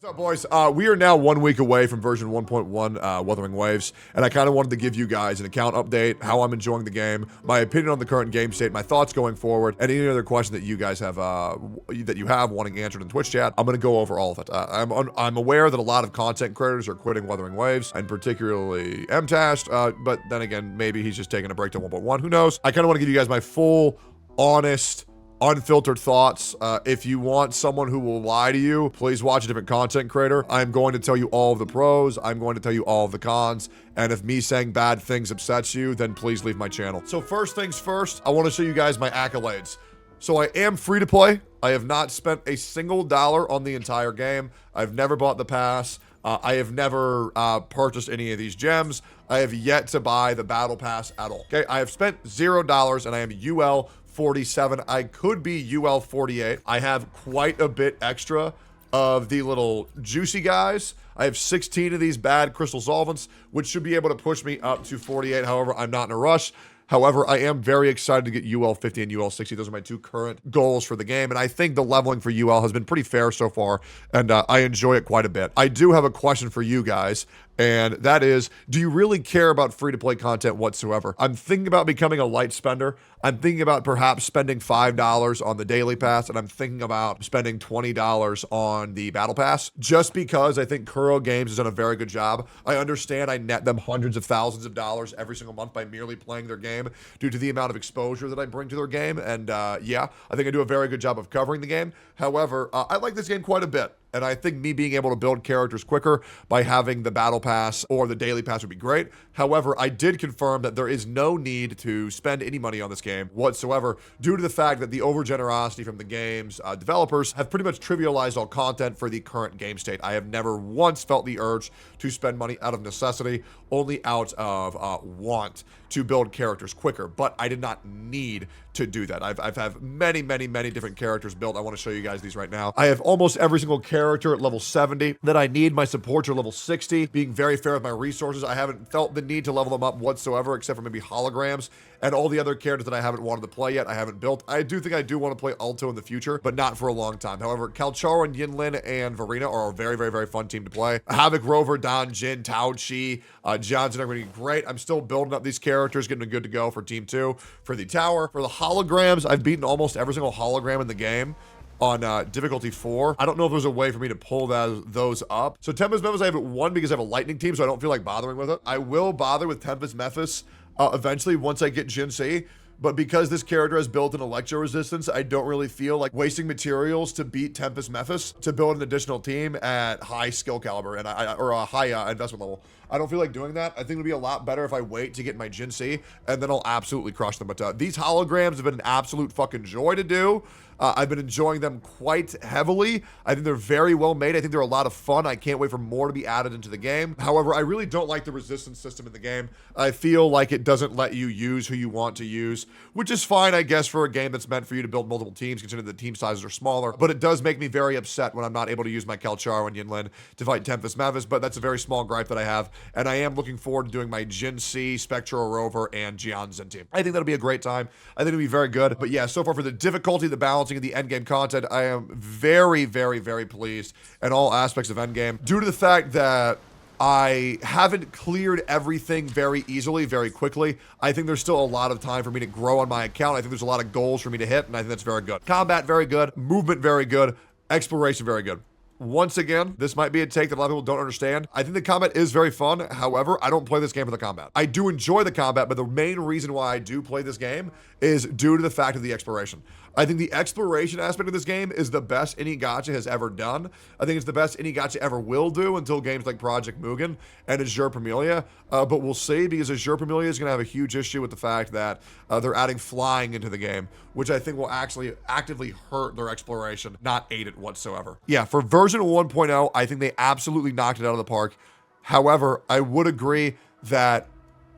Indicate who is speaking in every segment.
Speaker 1: What's up, boys? We are now 1 week away from version 1.1 Wuthering Waves, and I kind of wanted to give you guys an account update, how I'm enjoying the game, my opinion on the current game state, my thoughts going forward, and any other question that you guys have wanting answered in Twitch chat. I'm going to go over all of it. I'm aware that a lot of content creators are quitting Wuthering Waves, and particularly MTash, but then again, maybe he's just taking a break to 1.1. Who knows? I kind of want to give you guys my full, honest, unfiltered thoughts. If you want someone who will lie to you, please watch a different content creator. I'm going to tell you all of the pros. I'm going to tell you all of the cons. And if me saying bad things upsets you, then please leave my channel. So first things first, I want to show you guys my accolades. So I am free to play. I have not spent a single dollar on the entire game. I've never bought the pass. I have never purchased any of these gems. I have yet to buy the battle pass at all. Okay, I have spent $0 and I am UL 47. I could be UL 48. I have quite a bit extra of the little juicy guys. I have 16 of these bad crystal solvents, which should be able to push me up to 48. However, I'm not in a rush. However, I am very excited to get UL 50 and UL 60. Those are my two current goals for the game. And I think the leveling for UL has been pretty fair so far. And I enjoy it quite a bit. I do have a question for you guys. And that is, do you really care about free-to-play content whatsoever? I'm thinking about becoming a light spender. I'm thinking about perhaps spending $5 on the daily pass, and I'm thinking about spending $20 on the battle pass, just because I think Kuro Games has done a very good job. I understand I net them hundreds of thousands of dollars every single month by merely playing their game due to the amount of exposure that I bring to their game. And yeah, I think I do a very good job of covering the game. However, I like this game quite a bit. And I think me being able to build characters quicker by having the battle pass or the daily pass would be great. However, I did confirm that there is no need to spend any money on this game whatsoever due to the fact that the overgenerosity from the game's developers have pretty much trivialized all content for the current game state. I have never once felt the urge to spend money out of necessity, only out of want to build characters quicker. But I did not need to do that. I've have many different characters built. I want to show you guys these right now. I have almost every single character at level 70 that I need. My supports are level 60, being very fair with my resources. I haven't felt the need to level them up whatsoever, except for maybe holograms and all the other characters that I haven't wanted to play yet. I haven't built. I do think I do want to play Alto in the future, but not for a long time. However, Kalcharo and Yinlin and Verena are a very fun team to play. Havoc, Rover, Don, Jin, Tao Chi, Johnson are going to be great. I'm still building up these characters, getting them good to go for Team 2. For the tower, for the holograms, I've beaten almost every single hologram in the game on difficulty 4. I don't know if there's a way for me to pull those up. So Tempest Memphis, I have it 1 because I have a lightning team, so I don't feel like bothering with it. I will bother with Tempest Memphis eventually once I get Jin C. But because this character has built an electro resistance, I don't really feel like wasting materials to beat Tempest Memphis to build an additional team at high skill caliber and or a high investment level. I don't feel like doing that. I think it would be a lot better if I wait to get my Jin C, and then I'll absolutely crush them. But these holograms have been an absolute fucking joy to do. I've been enjoying them quite heavily. I think they're very well made. I think they're a lot of fun. I can't wait for more to be added into the game. However, I really don't like the resistance system in the game. I feel like it doesn't let you use who you want to use, which is fine, I guess, for a game that's meant for you to build multiple teams, considering the team sizes are smaller. But it does make me very upset when I'm not able to use my Kalcharo and Yinlin to fight Tempest Memphis, but that's a very small gripe that I have. And I am looking forward to doing my Jin C, Spectral Rover, and Jianzhen team. I think that'll be a great time. I think it'll be very good. But yeah, so far for the difficulty, the balancing of the endgame content, I am very pleased in all aspects of endgame due to the fact that I haven't cleared everything very easily, very quickly. I think there's still a lot of time for me to grow on my account. I think there's a lot of goals for me to hit, and I think that's very good. Combat, very good. Movement, very good. Exploration, very good. Once again, this might be a take that a lot of people don't understand. I think the combat is very fun. However, I don't play this game for the combat. I do enjoy the combat, but the main reason why I do play this game is due to the fact of the exploration. I think the exploration aspect of this game is the best any gacha has ever done. I think it's the best any gacha ever will do until games like Project Mugen and Azure Pamelia. But we'll see, because Azure Pamelia is going to have a huge issue with the fact that they're adding flying into the game, which I think will actually actively hurt their exploration, not aid it whatsoever. Yeah, for version 1.0, I think they absolutely knocked it out of the park. However, I would agree that,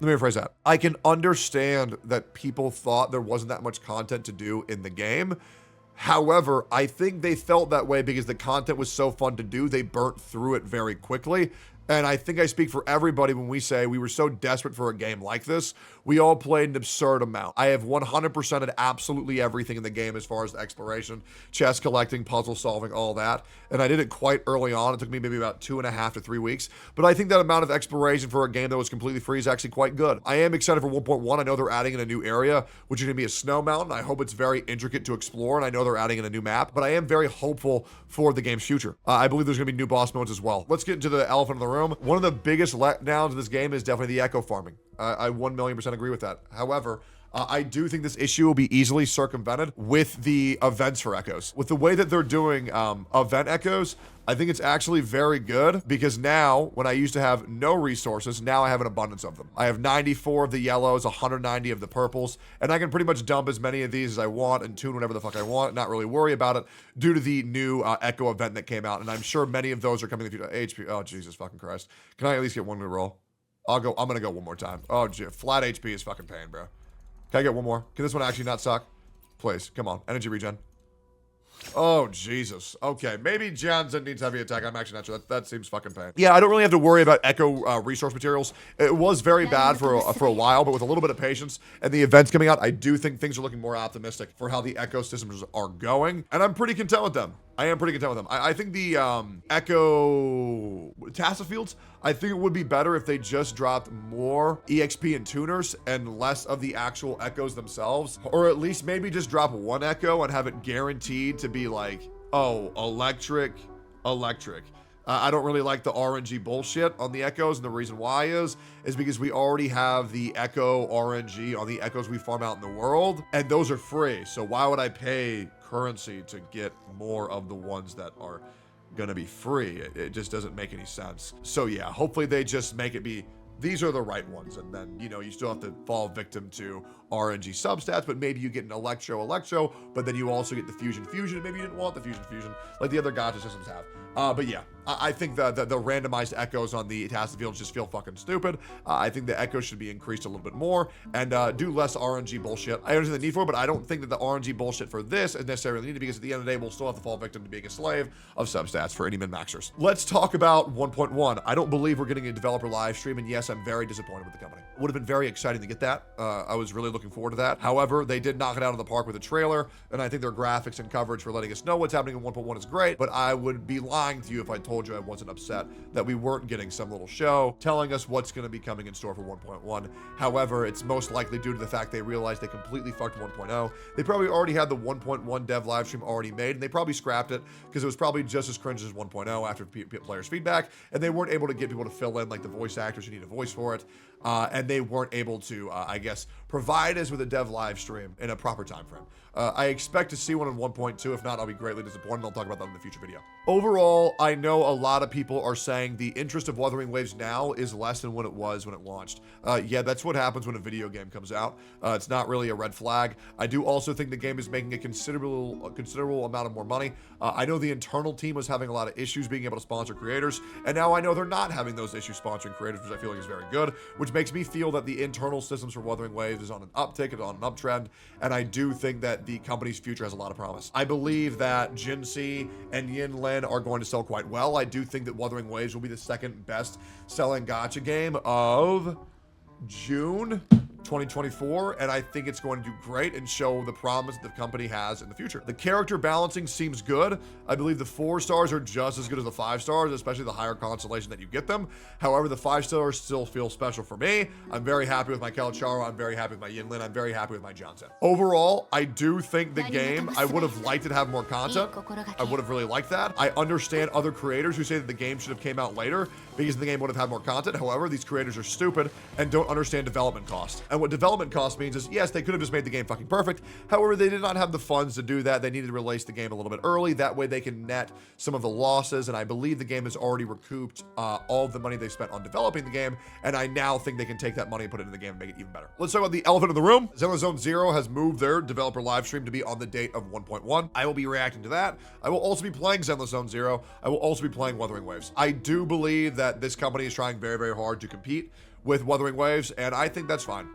Speaker 1: let me rephrase that. I can understand that people thought there wasn't that much content to do in the game. However, I think they felt that way because the content was so fun to do, they burnt through it very quickly. And I think I speak for everybody when we say we were so desperate for a game like this. We all played an absurd amount. I have 100%ed absolutely everything in the game as far as exploration, chest collecting, puzzle solving, all that. And I did it quite early on. It took me maybe about 2.5 to 3 weeks. But I think that amount of exploration for a game that was completely free is actually quite good. I am excited for 1.1. I know they're adding in a new area, which is going to be a snow mountain. I hope it's very intricate to explore, and I know they're adding in a new map. But I am very hopeful for the game's future. I believe there's going to be new boss modes as well. Let's get into the elephant in the room. One of the biggest letdowns of this game is definitely the echo farming. I 1,000,000% agree with that. However, I do think this issue will be easily circumvented with the events for echoes. With the way that they're doing event echoes, I think it's actually very good, because now, when I used to have no resources, now I have an abundance of them. I have 94 of the yellows, 190 of the purples, and I can pretty much dump as many of these as I want and tune whatever the fuck I want, and not really worry about it due to the new echo event that came out. And I'm sure many of those are coming in the future. HP, oh Jesus fucking Christ. Can I at least get one good roll? I'm gonna go one more time. Oh, gee, flat HP is fucking pain, bro. Can I get one more? Can this one actually not suck? Please, come on. Energy regen. Oh, Jesus. Okay, maybe Johnson needs heavy attack. I'm actually not sure. That seems fucking pain. Yeah, I don't really have to worry about echo resource materials. It was very bad for a while, but with a little bit of patience and the events coming out, I do think things are looking more optimistic for how the ecosystems are going, and I'm pretty content with them. I am pretty content with them. I think the Echo Tassa Fields, I think it would be better if they just dropped more EXP and tuners and less of the actual echoes themselves. Or at least maybe just drop one echo and have it guaranteed to be like, oh, electric. I don't really like the RNG bullshit on the echoes, and the reason why is because we already have the echo RNG on the echoes we farm out in the world, and those are free. So why would I pay currency to get more of the ones that are gonna be free? It just doesn't make any sense. So yeah, hopefully they just make it be, these are the right ones, and then, you know, you still have to fall victim to RNG substats, but maybe you get an Electro, but then you also get the Fusion, and maybe you didn't want the Fusion, like the other gacha systems have. But yeah, I think the randomized echoes on the Tassa Fields just feel fucking stupid. I think the echoes should be increased a little bit more, and do less RNG bullshit. I understand the need for it, but I don't think that the RNG bullshit for this is necessarily needed, because at the end of the day, we'll still have to fall victim to being a slave of substats for any min-maxers. Let's talk about 1.1. I don't believe we're getting a developer live stream, and yes, I'm very disappointed with the company. Would have been very exciting to get that. I was really looking forward to that. However, they did knock it out of the park with a trailer, and I think their graphics and coverage for letting us know what's happening in 1.1 is great, but I would be lying to you if I told you I wasn't upset that we weren't getting some little show telling us what's going to be coming in store for 1.1. However, it's most likely due to the fact they realized they completely fucked 1.0. They probably already had the 1.1 dev live stream already made, and they probably scrapped it because it was probably just as cringe as 1.0 after players' feedback, and they weren't able to get people to fill in, like the voice actors who need a voice for it, and they weren't able to, I guess, provide us with a dev live stream in a proper time frame. I expect to see one in 1.2. If not, I'll be greatly disappointed. I'll talk about that in the future video. Overall, I know a lot of people are saying the interest of Wuthering Waves now is less than what it was when it launched. Yeah, that's what happens when a video game comes out. It's not really a red flag. I do also think the game is making a considerable amount of more money. I know the internal team was having a lot of issues being able to sponsor creators, and now I know they're not having those issues sponsoring creators, which I feel like is very good, which makes me feel that the internal systems for Wuthering Waves is on an uptick, it's on an uptrend, and I do think that the company's future has a lot of promise. I believe that Jinsei and Yinlin are going to sell quite well. I do think that Wuthering Waves will be the second best selling gacha game of June 2024, and I think it's going to do great and show the promise the company has in the future. The character balancing seems good. I believe the 4 stars are just as good as the 5 stars, especially the higher constellation that you get them. However, the 5 stars still feel special for me. I'm very happy with my Kelcharo. I'm very happy with my Yinlin. I'm very happy with my Johnson. Overall, I do think the game, I would have liked it to have more content. I would have really liked that. I understand other creators who say that the game should have came out later because the game would have had more content. However, these creators are stupid and don't understand development cost. And what development cost means is, yes, they could have just made the game fucking perfect. However, they did not have the funds to do that. They needed to release the game a little bit early. That way they can net some of the losses. And I believe the game has already recouped all of the money they spent on developing the game. And I now think they can take that money and put it in the game and make it even better. Let's talk about the elephant in the room. Zenless Zone Zero has moved their developer live stream to be on the date of 1.1. I will be reacting to that. I will also be playing Zenless Zone Zero. I will also be playing Wuthering Waves. I do believe that this company is trying very, very hard to compete with Wuthering Waves, and I think that's fine.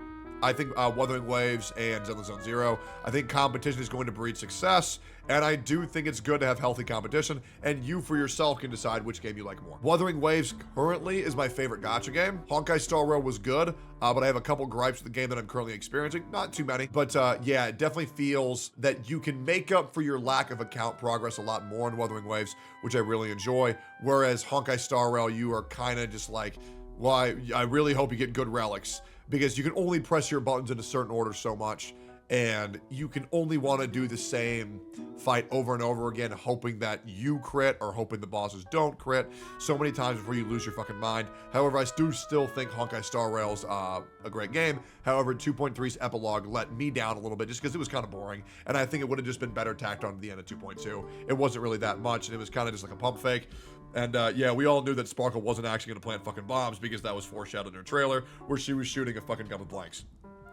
Speaker 1: I think Wuthering Waves and Zenless Zone Zero. I think competition is going to breed success, and I do think it's good to have healthy competition, and you for yourself can decide which game you like more. Wuthering Waves currently is my favorite gacha game. Honkai Star Rail was good, but I have a couple gripes with the game that I'm currently experiencing. Not too many, but yeah, it definitely feels that you can make up for your lack of account progress a lot more in Wuthering Waves, which I really enjoy. Whereas Honkai Star Rail, you are kind of just like, well, I really hope you get good relics, because you can only press your buttons in a certain order so much, and you can only want to do the same fight over and over again, hoping that you crit or hoping the bosses don't crit so many times before you lose your fucking mind. However, I do still think Honkai Star Rail's a great game. However, 2.3's epilogue let me down a little bit just because it was kind of boring, and I think it would have just been better tacked on to the end of 2.2. It wasn't really that much, and it was kind of just like a pump fake. And yeah, we all knew that Sparkle wasn't actually going to plant fucking bombs because that was foreshadowed in her trailer where she was shooting a fucking gun with blanks.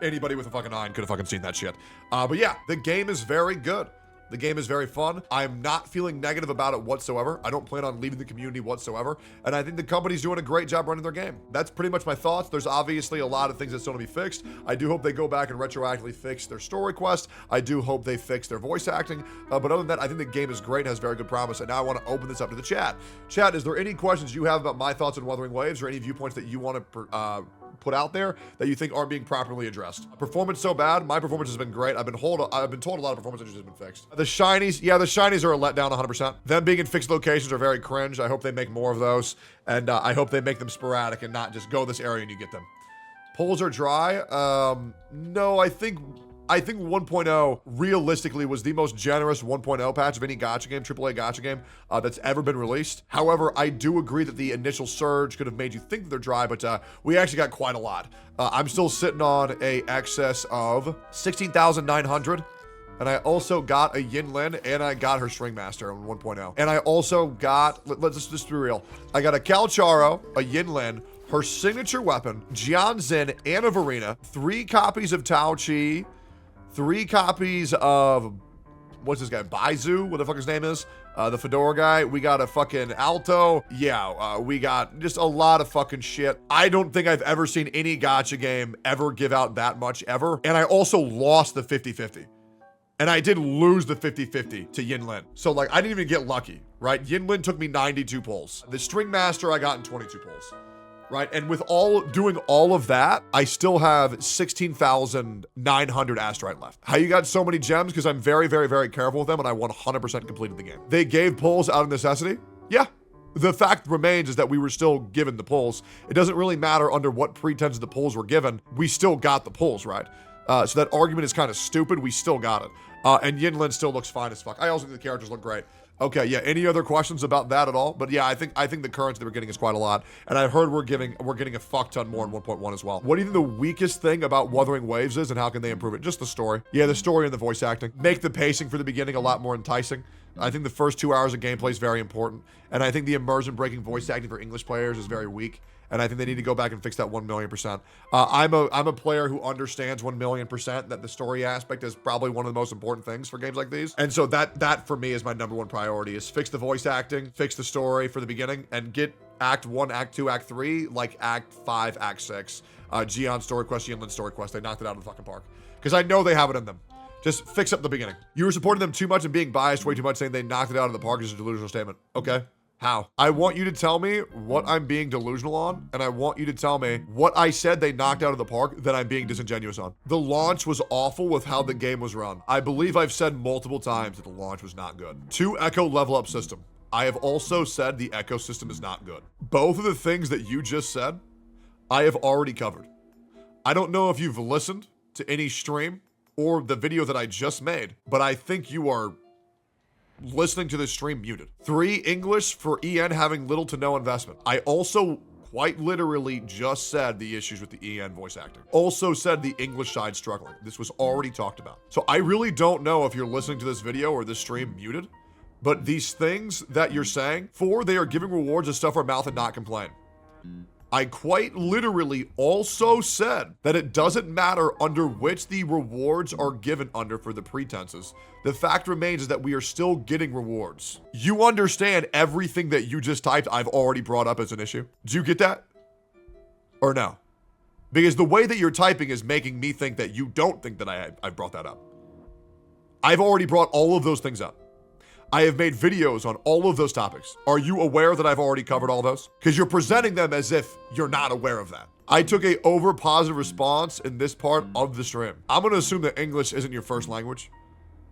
Speaker 1: Anybody with a fucking eye could have fucking seen that shit. But yeah, the game is very good. The game is very fun. I'm not feeling negative about it whatsoever. I don't plan on leaving the community whatsoever. And I think the company's doing a great job running their game. That's pretty much my thoughts. There's obviously a lot of things that still need to be fixed. I do hope they go back and retroactively fix their story quest. I do hope they fix their voice acting. But other than that, I think the game is great and has very good promise. And now I want to open this up to the chat. Chat, is there any questions you have about my thoughts on Wuthering Waves or any viewpoints that you want to put out there that you think aren't being properly addressed? Performance so bad. My performance has been great. I've been told a lot of performance issues have been fixed. The shinies, yeah, the shinies are a letdown 100%. Them being in fixed locations are very cringe. I hope they make more of those, and I hope they make them sporadic and not just go this area and you get them. Pulls are dry. No, I think 1.0 realistically was the most generous 1.0 patch of any gacha game, AAA gacha game that's ever been released. However, I do agree that the initial surge could have made you think that they're dry, but we actually got quite a lot. I'm still sitting on a excess of 16,900. And I also got a Yinlin, and I got her String Master on 1.0. And I also got, let's just be real, I got a Calcharo, a Yinlin, her signature weapon, Jianzin, and a Varina, 3 copies of Tao Chi, 3 copies of, what's this guy, Baizu, what the fuck his name is, the Fedora guy. We got a fucking Alto. Yeah, we got just a lot of fucking shit. I don't think I've ever seen any gacha game ever give out that much ever. And I also lost the 50-50. And I did lose the 50-50 to Yinlin. So like, I didn't even get lucky, right? Yinlin took me 92 pulls. The String Master I got in 22 pulls. Right, and with doing all of that, I still have 16,900 Asterite left. How you got so many gems? Because I'm very, very, very careful with them, and I 100% completed the game. They gave pulls out of necessity? Yeah. The fact remains is that we were still given the pulls. It doesn't really matter under what pretense the pulls were given. We still got the pulls, right? So that argument is kind of stupid. We still got it. And Yinlin still looks fine as fuck. I also think the characters look great. Okay, yeah, any other questions about that at all? But yeah, I think the currency that we're getting is quite a lot. And I've heard we're getting a fuck ton more in 1.1 as well. What do you think the weakest thing about Wuthering Waves is, and how can they improve it? Just the story. Yeah, the story and the voice acting. Make the pacing for the beginning a lot more enticing. I think the first 2 hours of gameplay is very important. And I think the immersion-breaking voice acting for English players is very weak. And I think they need to go back and fix that 1,000,000%. I'm a player who understands 1,000,000% that the story aspect is probably one of the most important things for games like these. And so that for me is my number 1 priority, is fix the voice acting, fix the story for the beginning, and get Act 1, Act 2, Act 3, like Act 5, Act 6. Jian story quest, Yinlin story quest, they knocked it out of the fucking park. Because I know they have it in them. Just fix up the beginning. You were supporting them too much and being biased way too much, saying they knocked it out of the park is a delusional statement. Okay. How? I want you to tell me what I'm being delusional on, and I want you to tell me what I said they knocked out of the park that I'm being disingenuous on. The launch was awful with how the game was run. I believe I've said multiple times that the launch was not good. 2 Echo level up system. I have also said the Echo system is not good. Both of the things that you just said, I have already covered. I don't know if you've listened to any stream or the video that I just made, but I think you are listening to this stream muted. 3 English for EN having little to no investment. I also quite literally just said the issues with the EN voice acting. Also said the English side struggling. This was already talked about. So I really don't know if you're listening to this video or this stream muted, but these things that you're saying, 4, they are giving rewards to stuff our mouth and not complain. I quite literally also said that it doesn't matter under which the rewards are given under for the pretenses. The fact remains is that we are still getting rewards. You understand everything that you just typed I've already brought up as an issue? Do you get that? Or no? Because the way that you're typing is making me think that you don't think that I brought that up. I've already brought all of those things up. I have made videos on all of those topics. Are you aware that I've already covered all those? Because you're presenting them as if you're not aware of that. I took a over positive response in this part of the stream. I'm gonna assume that English isn't your first language.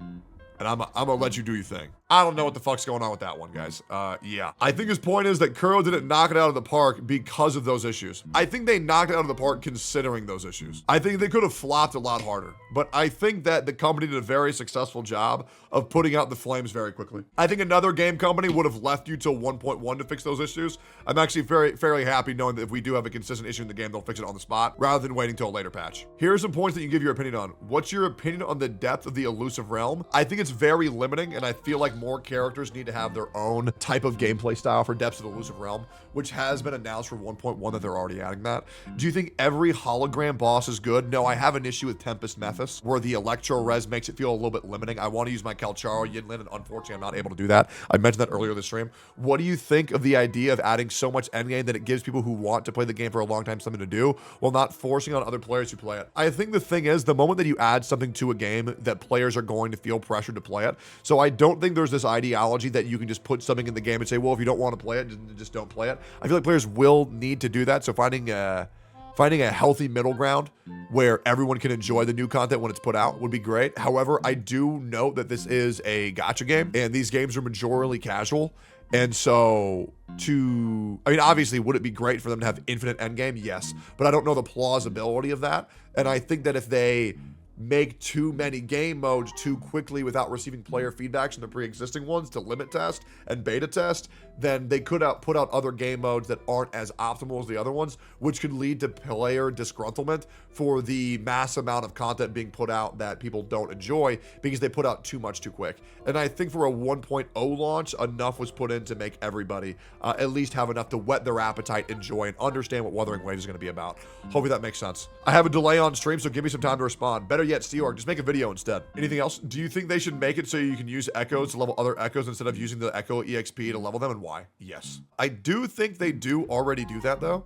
Speaker 1: And I'm gonna let you do your thing. I don't know what the fuck's going on with that one, guys. Yeah. I think his point is that Kuro didn't knock it out of the park because of those issues. I think they knocked it out of the park considering those issues. I think they could have flopped a lot harder. But I think that the company did a very successful job of putting out the flames very quickly. I think another game company would have left you till 1.1 to fix those issues. I'm actually fairly happy knowing that if we do have a consistent issue in the game, they'll fix it on the spot rather than waiting till a later patch. Here are some points that you give your opinion on. What's your opinion on the depth of the elusive realm? I think it's very limiting, and I feel like more characters need to have their own type of gameplay style for depths of the elusive realm, which has been announced for 1.1 that they're already adding that. Do you think every hologram boss is good? No, I have an issue with Tempest Mephis, where the Electro Res makes it feel a little bit limiting. I want to use my Kalcharo Yinlin, and unfortunately I'm not able to do that. I mentioned that earlier this stream. What do you think of the idea of adding so much endgame that it gives people who want to play the game for a long time something to do, while not forcing on other players who play it? I think the thing is, the moment that you add something to a game, that players are going to feel pressured to play it. So I don't think there's this ideology that you can just put something in the game and say, well, if you don't want to play it, just don't play it. I feel like players will need to do that. So finding a healthy middle ground where everyone can enjoy the new content when it's put out would be great. However, I do note that this is a gacha game, and these games are majorly casual. And so obviously, would it be great for them to have infinite endgame? Yes. But I don't know the plausibility of that. And I think that if they make too many game modes too quickly without receiving player feedbacks from the pre-existing ones to limit test and beta test, then they could put out other game modes that aren't as optimal as the other ones, which could lead to player disgruntlement for the mass amount of content being put out that people don't enjoy because they put out too much too quick. And I think for a 1.0 launch, enough was put in to make everybody at least have enough to whet their appetite, enjoy, and understand what Wuthering Waves is going to be about. Hopefully that makes sense. I have a delay on stream, so give me some time to respond. Better yet, Steorg, just make a video instead. Anything else? Do you think they should make it so you can use echoes to level other echoes instead of using the echo EXP to level them, and why? Yes. I do think they do already do that, though.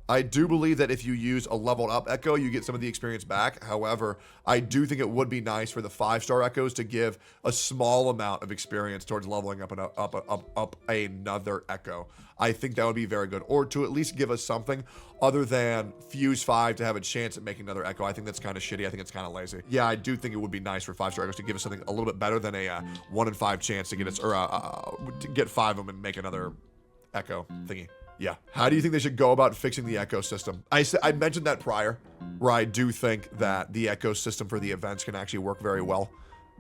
Speaker 1: I do believe that if you use a leveled up echo, you get some of the experience back. However, I do think it would be nice for the 5-star echoes to give a small amount of experience towards leveling up another echo. I think that would be very good. Or to at least give us something other than Fuse 5 to have a chance at making another echo. I think that's kind of shitty. I think it's kind of lazy. Yeah, I do think it would be nice for 5-star echoes to give us something a little bit better than a 1 in 5 chance to get us, or to get 5 of them and make another echo thingy. Yeah. How do you think they should go about fixing the ecosystem? I mentioned that prior, where I do think that the ecosystem for the events can actually work very well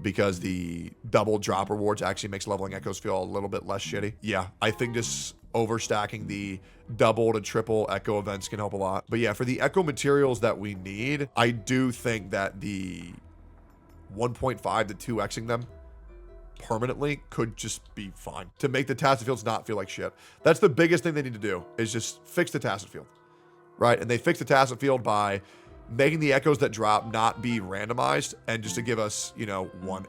Speaker 1: because the double drop rewards actually makes leveling echoes feel a little bit less shitty. Yeah, I think just overstacking the double to triple echo events can help a lot. But yeah, for the echo materials that we need, I do think that the 1.5 to 2xing them permanently could just be fine to make the tacit fields not feel like shit. That's the biggest thing they need to do, is just fix the tacit field, right? And they fix the tacit field by making the echoes that drop not be randomized, and just to give us, you know, one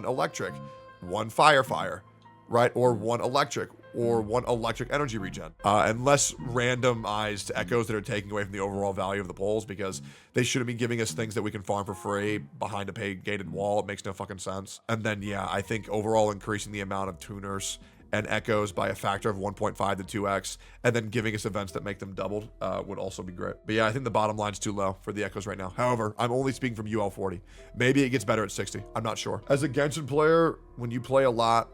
Speaker 1: electric, one fire, right? Or one electric, or one electric energy regen, and less randomized echoes that are taking away from the overall value of the polls, because they shouldn't be giving us things that we can farm for free behind a paid gated wall. It makes no fucking sense. And then, yeah, I think overall increasing the amount of tuners and echoes by a factor of 1.5 to 2x, and then giving us events that make them doubled would also be great. But yeah, I think the bottom line's too low for the echoes right now. However, I'm only speaking from UL 40. Maybe it gets better at 60. I'm not sure. As a Genshin player, when you play a lot,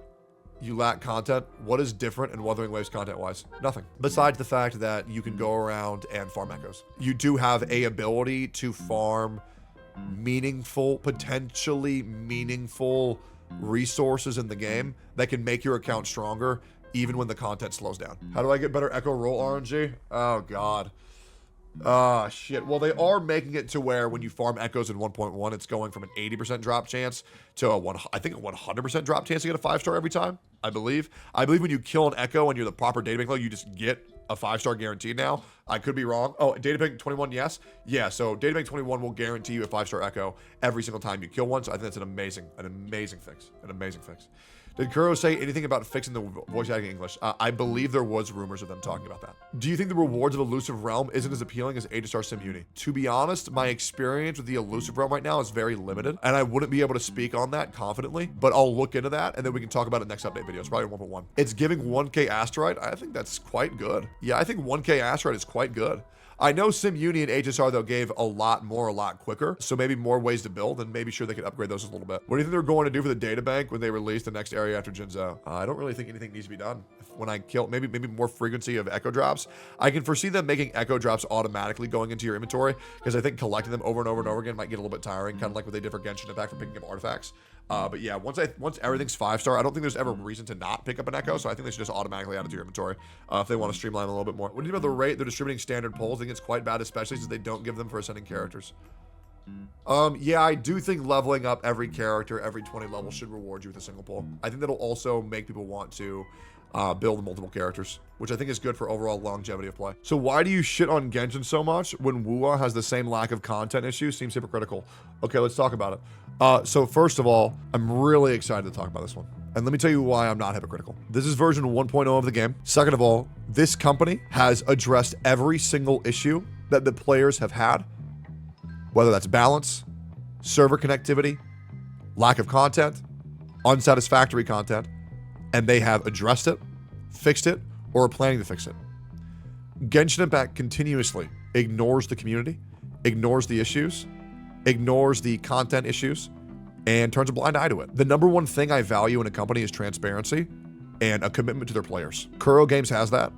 Speaker 1: you lack content. What is different in Wuthering Waves content-wise? Nothing. Besides the fact that you can go around and farm echoes. You do have a ability to farm potentially meaningful resources in the game that can make your account stronger even when the content slows down. How do I get better echo roll RNG? Oh, God. Shit. Well, they are making it to where when you farm echoes in 1.1, it's going from an 80% drop chance to a 100% drop chance to get a 5-star every time, I believe. I believe when you kill an echo and you're the proper databank level, you just get a 5-star guaranteed now. I could be wrong. Oh, databank 21, yes. Yeah, so databank 21 will guarantee you a 5-star echo every single time you kill one. So I think that's an amazing fix. Did Kuro say anything about fixing the voice acting in English? I believe there was rumors of them talking about that. Do you think the rewards of Elusive Realm isn't as appealing as HSR Sim Uni? To be honest, my experience with the Elusive Realm right now is very limited, and I wouldn't be able to speak on that confidently, but I'll look into that, and then we can talk about it next update video. It's probably 1.1. It's giving 1K Asteroid. I think that's quite good. Yeah, I think 1K Asteroid is quite good. I know Sim Uni and HSR, though, gave a lot more, a lot quicker, so maybe more ways to build, and maybe sure they could upgrade those a little bit. What do you think they're going to do for the data bank when they release the next area after Jinzhou? I don't really think anything needs to be done. When I kill, maybe more frequency of echo drops. I can foresee them making echo drops automatically going into your inventory, because I think collecting them over and over and over again might get a little bit tiring, kind of like what they did for Genshin Impact for picking up artifacts. But yeah, once everything's 5-star, I don't think there's ever a reason to not pick up an echo, so I think they should just automatically add it to your inventory if they want to streamline a little bit more. What do you think about the rate they're distributing standard polls? I think it's quite bad, especially since they don't give them for ascending characters. Yeah, I do think leveling up every character every 20 levels should reward you with a single poll. I think that'll also make people want to build multiple characters, which I think is good for overall longevity of play. So why do you shit on Genshin so much when Wuwa has the same lack of content issues? Seems hypocritical. Okay, let's talk about it. So first of all, I'm really excited to talk about this one. And let me tell you why I'm not hypocritical. This is version 1.0 of the game. Second of all, this company has addressed every single issue that the players have had, whether that's balance, server connectivity, lack of content, unsatisfactory content, and they have addressed it, fixed it, or are planning to fix it. Genshin Impact continuously ignores the community, ignores the issues, ignores the content issues, and turns a blind eye to it. The number one thing I value in a company is transparency and a commitment to their players. Kuro Games has that.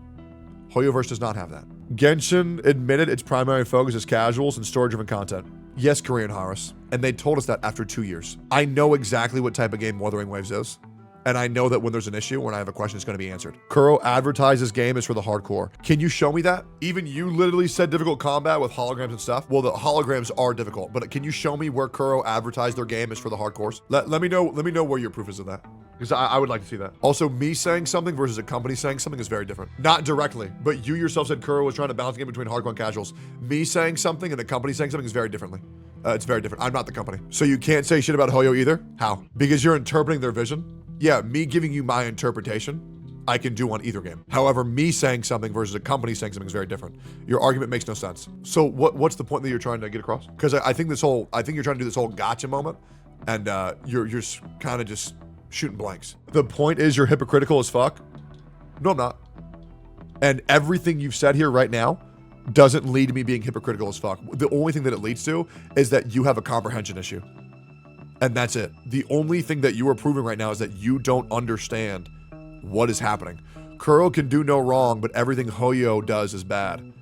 Speaker 1: Hoyoverse does not have that. Genshin admitted its primary focus is casuals and story-driven content. Yes, Korean Harris. And they told us that after 2 years. I know exactly what type of game Wuthering Waves is. And I know that when there's an issue, when I have a question, it's going to be answered. Kuro advertised this game is for the hardcore. Can you show me that? Even you literally said difficult combat with holograms and stuff. Well, the holograms are difficult, but can you show me where Kuro advertised their game is for the hardcores? Let me know where your proof is of that. Because I would like to see that. Also, me saying something versus a company saying something is very different. Not directly, but you yourself said Kuro was trying to balance the game between hardcore and casuals. Me saying something and the company saying something is very differently. It's very different. I'm not the company. So you can't say shit about Hoyo either? How? Because you're interpreting their vision? Yeah, me giving you my interpretation, I can do on either game. However, me saying something versus a company saying something is very different. Your argument makes no sense. So what's the point that you're trying to get across? Because I think you're trying to do this whole gotcha moment, and you're kind of just shooting blanks. The point is you're hypocritical as fuck. No, I'm not. And everything you've said here right now doesn't lead to me being hypocritical as fuck. The only thing that it leads to is that you have a comprehension issue. And that's it. The only thing that you are proving right now is that you don't understand what is happening. Kuro can do no wrong, but everything Hoyo does is bad.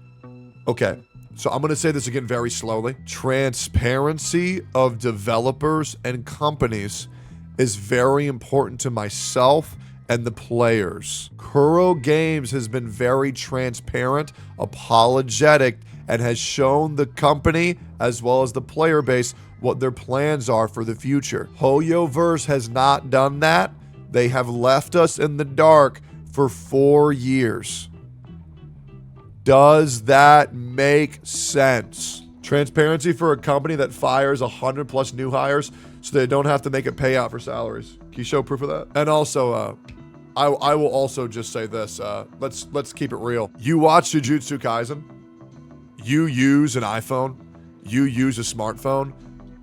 Speaker 1: Okay, so I'm going to say this again very slowly. Transparency of developers and companies is very important to myself and the players. Kuro Games has been very transparent, apologetic, and has shown the company as well as the player base what their plans are for the future. Hoyoverse has not done that. They have left us in the dark for 4 years. Does that make sense? Transparency for a company that fires 100+ new hires so they don't have to make a payout for salaries. Can you show proof of that? And also, I will also just say this. Let's keep it real. You watch Jujutsu Kaisen. You use an iPhone. You use a smartphone.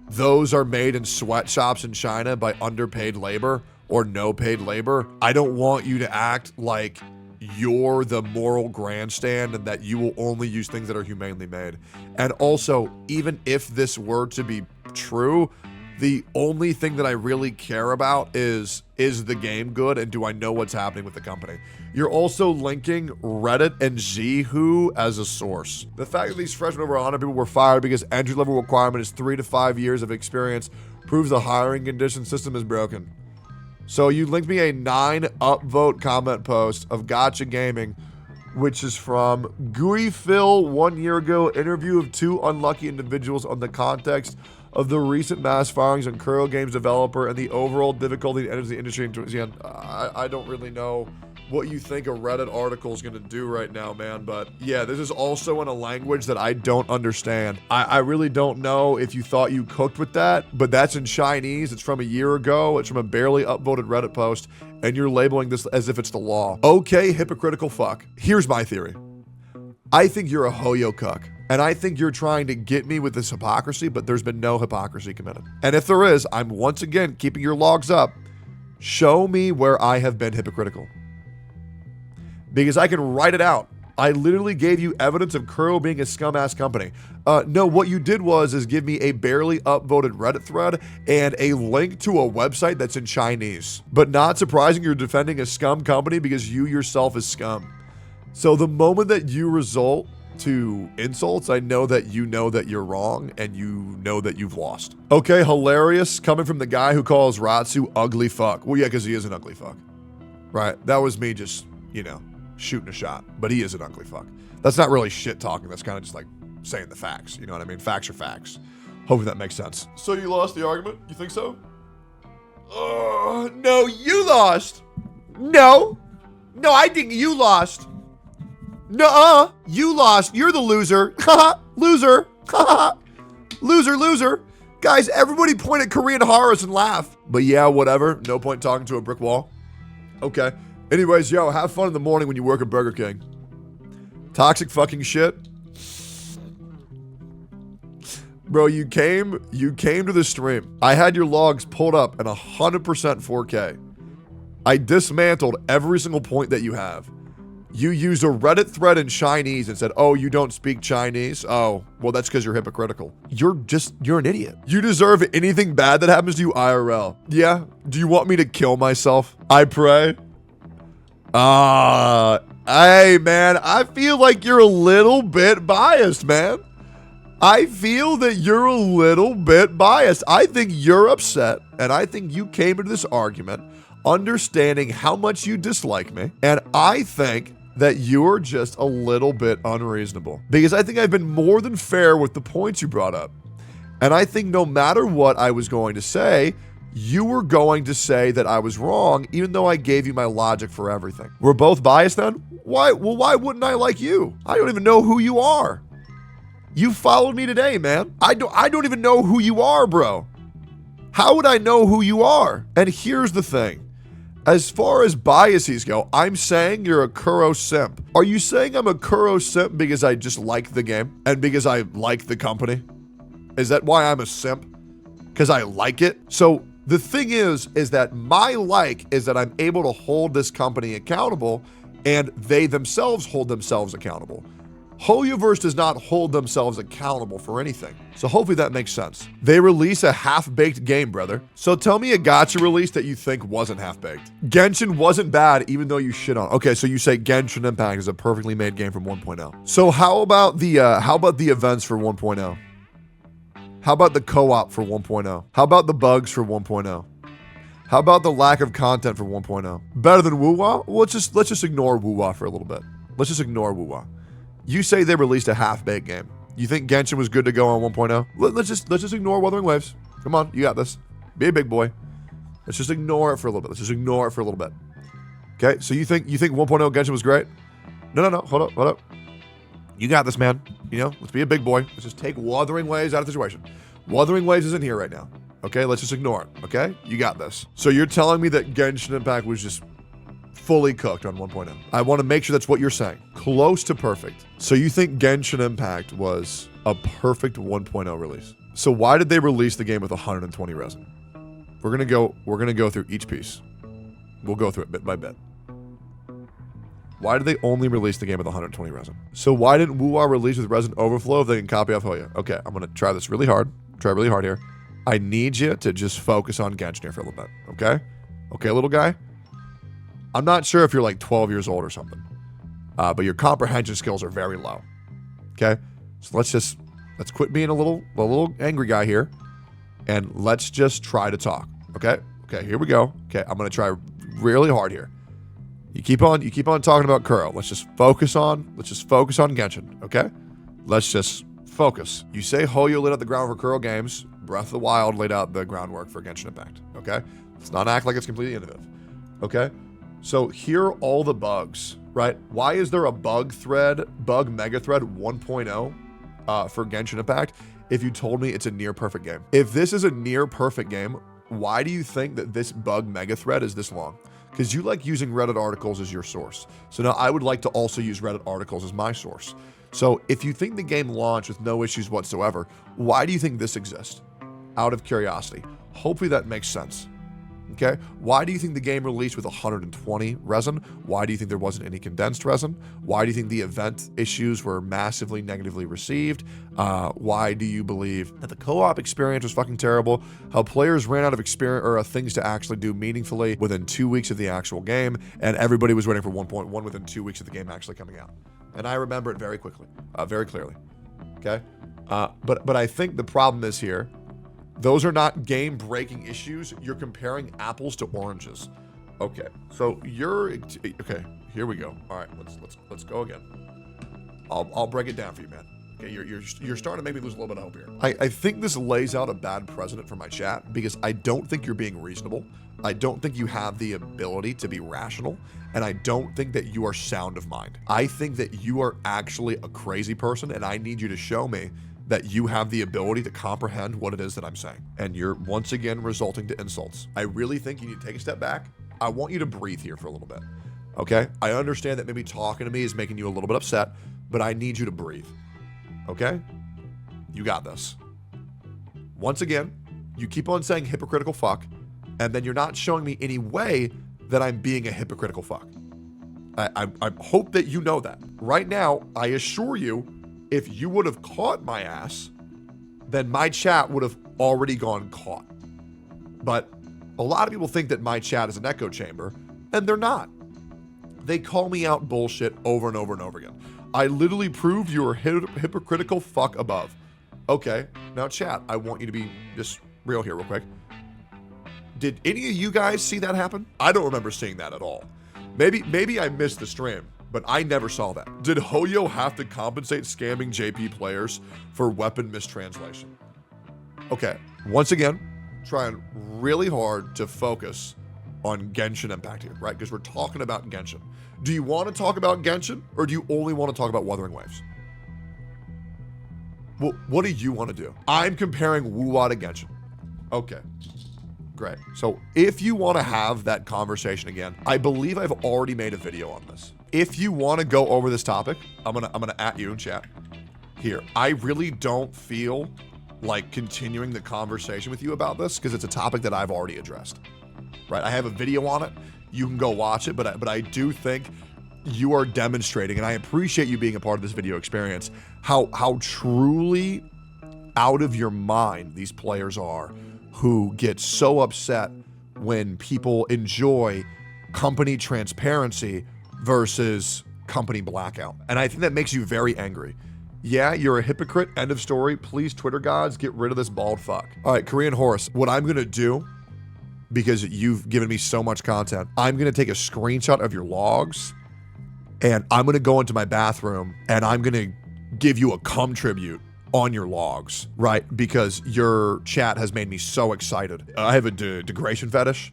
Speaker 1: Those are made in sweatshops in China by underpaid labor or no paid labor. I don't want you to act like you're the moral grandstand and that you will only use things that are humanely made. And also, even if this were to be true, the only thing that I really care about is the game good and do I know what's happening with the company? You're also linking Reddit and Zhihu as a source. The fact that these freshmen over 100 people were fired because entry-level requirement is 3 to 5 years of experience proves the hiring condition system is broken. So you linked me a 9 upvote comment post of Gotcha Gaming, which is from Gooey Phil 1 year ago, interview of 2 unlucky individuals on the context of the recent mass firings on Kuro Games developer and the overall difficulty that enters the industry. I don't really know what you think a Reddit article is going to do right now, man. But yeah, this is also in a language that I don't understand. I really don't know if you thought you cooked with that, but that's in Chinese. It's from a year ago. It's from a barely upvoted Reddit post, and you're labeling this as if it's the law. Okay, hypocritical fuck. Here's my theory. I think you're a hoyo cuck. And I think you're trying to get me with this hypocrisy, but there's been no hypocrisy committed. And if there is, I'm once again keeping your logs up. Show me where I have been hypocritical. Because I can write it out. I literally gave you evidence of Kuro being a scum-ass company. No, what you did is give me a barely upvoted Reddit thread and a link to a website that's in Chinese. But not surprising, you're defending a scum company because you yourself is scum. So the moment that you resort to insults, I know that you're wrong and you know that you've lost. Okay, hilarious coming from the guy who calls Ratsu ugly fuck. Well, yeah, because he is an ugly fuck. Right? That was me just, shooting a shot. But he is an ugly fuck. That's not really shit talking. That's kind of just like saying the facts. You know what I mean? Facts are facts. Hopefully that makes sense. So you lost the argument? You think so? No, you lost. No, I think you lost. Nuh-uh, you lost. You're the loser. Loser. Loser. Guys, everybody point at Korean horrors and laugh. But yeah, whatever. No point talking to a brick wall. Okay. Anyways, yo, have fun in the morning when you work at Burger King. Toxic fucking shit. Bro, you came to the stream. I had your logs pulled up in 100% 4K. I dismantled every single point that you have. You used a Reddit thread in Chinese and said, oh, you don't speak Chinese? Oh, well, that's because you're hypocritical. You're an idiot. You deserve anything bad that happens to you IRL. Yeah? Do you want me to kill myself? I pray. Hey, man, I feel like you're a little bit biased, man. I feel that you're a little bit biased. I think you're upset, and I think you came into this argument understanding how much you dislike me, and I think that you're just a little bit unreasonable. Because I think I've been more than fair with the points you brought up. And I think no matter what I was going to say, you were going to say that I was wrong, even though I gave you my logic for everything. We're both biased then? Why? Well, why wouldn't I like you? I don't even know who you are. You followed me today, man. I don't even know who you are, bro. How would I know who you are? And here's the thing. As far as biases go, I'm saying you're a Kuro simp. Are you saying I'm a Kuro simp because I just like the game and because I like the company? Is that why I'm a simp? Because I like it? So the thing is that my like is that I'm able to hold this company accountable and they themselves hold themselves accountable. Hoyoverse does not hold themselves accountable for anything. So hopefully that makes sense. They release a half-baked game, brother. So tell me a gacha release that you think wasn't half-baked. Genshin wasn't bad even though you shit on it. Okay, so you say Genshin Impact is a perfectly made game from 1.0. So how about the events for 1.0? How about the co-op for 1.0? How about the bugs for 1.0? How about the lack of content for 1.0? Better than Wuwa? Well, let's just ignore Wuwa for a little bit. Let's just ignore Wuwa. You say they released a half-baked game. You think Genshin was good to go on 1.0? Let's just ignore Wuthering Waves. Come on, you got this. Be a big boy. Let's just ignore it for a little bit. Okay, so you think 1.0 Genshin was great? No. Hold up. You got this, man. Let's be a big boy. Let's just take Wuthering Waves out of the situation. Wuthering Waves isn't here right now. Okay, let's just ignore it. Okay, you got this. So you're telling me that Genshin Impact was just fully cooked on 1.0. I want to make sure that's what you're saying. Close to perfect. So you think Genshin Impact was a perfect 1.0 release. So why did they release the game with 120 resin? We're gonna go through each piece. We'll go through it bit by bit. Why did they only release the game with 120 resin? So why didn't Wuwa release with resin overflow if they can copy off Hoya? Okay, I'm gonna try this really hard. Try really hard here. I need you to just focus on Genshin here for a little bit. Okay? Okay, little guy? I'm not sure if you're like 12 years old or something, but your comprehension skills are very low. Okay, so let's quit being a little angry guy here, and let's just try to talk. Okay, here we go. Okay, I'm gonna try really hard here. You keep on talking about Kuro. Let's just focus on Genshin. Okay, let's just focus. You say Hoyo laid out the ground for Kuro games. Breath of the Wild laid out the groundwork for Genshin Impact. Okay, let's not act like it's completely innovative. Okay. So here are all the bugs, right? Why is there a bug mega thread 1.0 for Genshin Impact if you told me it's a near perfect game? If this is a near perfect game, why do you think that this bug mega thread is this long? Because you like using Reddit articles as your source. So now I would like to also use Reddit articles as my source. So if you think the game launched with no issues whatsoever, why do you think this exists? Out of curiosity. Hopefully that makes sense. Okay, why do you think the game released with 120 resin? Why do you think there wasn't any condensed resin? Why do you think the event issues were massively negatively received? Why do you believe that the co-op experience was fucking terrible? How players ran out of experience or things to actually do meaningfully within 2 weeks of the actual game, and everybody was waiting for 1.1 within 2 weeks of the game actually coming out. And I remember it very quickly, very clearly. Okay, but I think the problem is here. Those are not game-breaking issues. You're comparing apples to oranges. Okay, so okay. Here we go. All right, let's go again. I'll break it down for you, man. Okay, you're starting to make me lose a little bit of hope here. I think this lays out a bad precedent for my chat because I don't think you're being reasonable. I don't think you have the ability to be rational, and I don't think that you are sound of mind. I think that you are actually a crazy person, and I need you to show me that you have the ability to comprehend what it is that I'm saying. And you're once again resulting to insults. I really think you need to take a step back. I want you to breathe here for a little bit, okay? I understand that maybe talking to me is making you a little bit upset, but I need you to breathe, okay? You got this. Once again, you keep on saying hypocritical fuck, and then you're not showing me any way that I'm being a hypocritical fuck. I hope that you know that. Right now, I assure you, if you would have caught my ass, then my chat would have already gone caught. But a lot of people think that my chat is an echo chamber, and they're not. They call me out bullshit over and over and over again. I literally proved you are hypocritical fuck above. Okay, now chat, I want you to be just real here real quick. Did any of you guys see that happen? I don't remember seeing that at all. Maybe I missed the stream, but I never saw that. Did Hoyo have to compensate scamming JP players for weapon mistranslation? Okay, once again, trying really hard to focus on Genshin Impact here, right? Because we're talking about Genshin. Do you want to talk about Genshin, or do you only want to talk about Wuthering Waves? Well, what do you want to do? I'm comparing Wuwa to Genshin. Okay. Great. So if you want to have that conversation again, I believe I've already made a video on this. If you want to go over this topic, I'm gonna at you in chat. Here, I really don't feel like continuing the conversation with you about this because it's a topic that I've already addressed. Right? I have a video on it. You can go watch it, but I do think you are demonstrating, and I appreciate you being a part of this video experience, how truly out of your mind these players are who get so upset when people enjoy company transparency versus company blackout. And I think that makes you very angry. Yeah, you're a hypocrite, end of story. Please, Twitter gods, get rid of this bald fuck. All right, Korean Horse, what I'm gonna do, because you've given me so much content, I'm gonna take a screenshot of your logs, and I'm gonna go into my bathroom, and I'm gonna give you a cum tribute on your logs, right? Because your chat has made me so excited. I have a degradation fetish,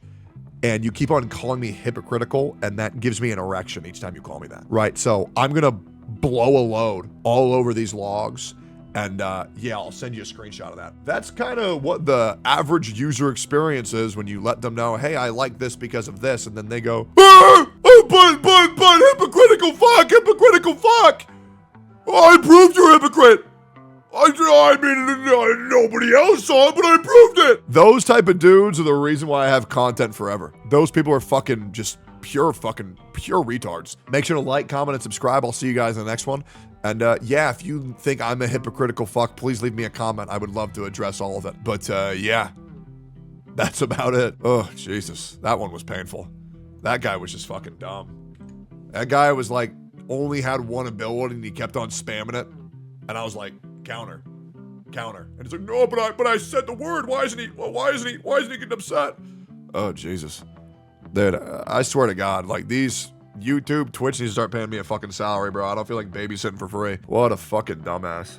Speaker 1: and you keep on calling me hypocritical, and that gives me an erection each time you call me that, right? So I'm gonna blow a load all over these logs, and yeah, I'll send you a screenshot of that. That's kind of what the average user experience is when you let them know, hey, I like this because of this, and then they go, but hypocritical fuck. Oh, I proved you're a hypocrite. I mean, nobody else saw it, but I proved it. Those type of dudes are the reason why I have content forever. Those people are fucking just pure retards. Make sure to like, comment, and subscribe. I'll see you guys in the next one. And yeah, if you think I'm a hypocritical fuck, please leave me a comment. I would love to address all of it. But yeah, that's about it. Oh, Jesus. That one was painful. That guy was just fucking dumb. That guy was like, only had one ability and he kept on spamming it. And I was like, counter. And he's like, no, but I said the word. Why isn't he getting upset? Oh, Jesus. Dude, I swear to God, like these YouTube, Twitch needs to start paying me a fucking salary, bro. I don't feel like babysitting for free. What a fucking dumbass.